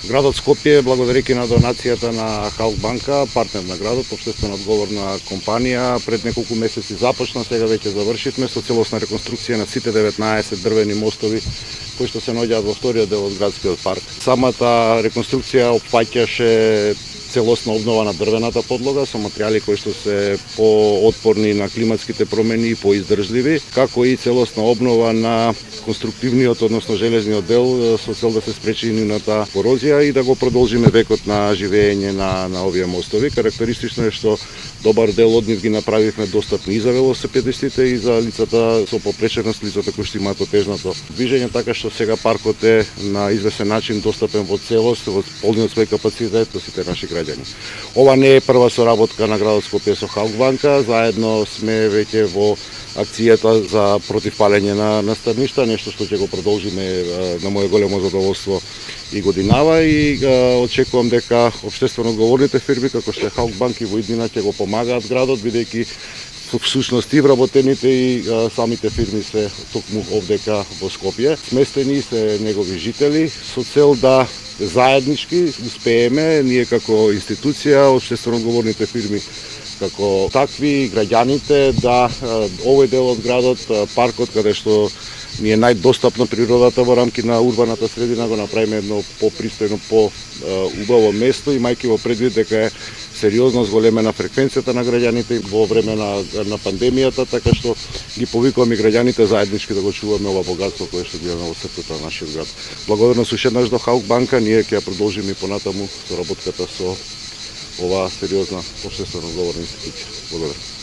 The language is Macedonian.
Градот Скопје, благодарејќи на донацијата на Халкбанка, партнер на градот, општествено одговорна компанија, пред неколку месеци започна, сега веќе завршивме со целосна реконструкција на сите 19 дрвени мостови кои што се наоѓаат во вториот дел од градскиот парк. Самата реконструкција опфаќаше целосна обнова на дрвената подлога со материјали кои што се поотпорни на климатските промени и поиздржливи, како и целосна обнова на конструктивниот, односно железниот дел со цел да се спречи нивната корозија и да го продолжиме векот на живење на овие мостови. Карактеристично е што добар дел од нив ги направивме достапни и за велосипедистите и за лицата со попреченост, лицата кои што имаат отежнато движење, така што сега паркот е на известен начин достапен во целост, во полниот свој капацитет до сите наши граѓани. Ова не е прва соработка на градот Скопје со Халкбанка, заедно сме веќе во акцијата за против палење на настаништа, нешто што ќе го продолжиме на моје големо задоволство и годинава, и очекувам дека општествено одговорните фирми како што е Халкбанк и во иднина ќе го помагаат градот, бидејќи всушност и вработените и самите фирми се токму овдека во Скопје. Сместени се негови жители со цел да заеднички успееме ние како институција, општествено одговорните фирми како такви, граѓаните, да овој дел од градот, паркот каде што ни е најдостапна природата во рамки на урбаната средина, го направиме едно попристојно, по-убаво место, имајќи во предвид дека е сериозно зголемена фреквенцијата на граѓаните во време на пандемијата, така што ги повикуваме граѓаните заеднички да го чуваме ова богатство кое што ги имаме во срцето на нашиот град. Благодарност уште еднаш до Халкбанка, ние ќе ја продолжиме и понатаму соработката со оваа сериозна општествено одговорна институција. Благодарам.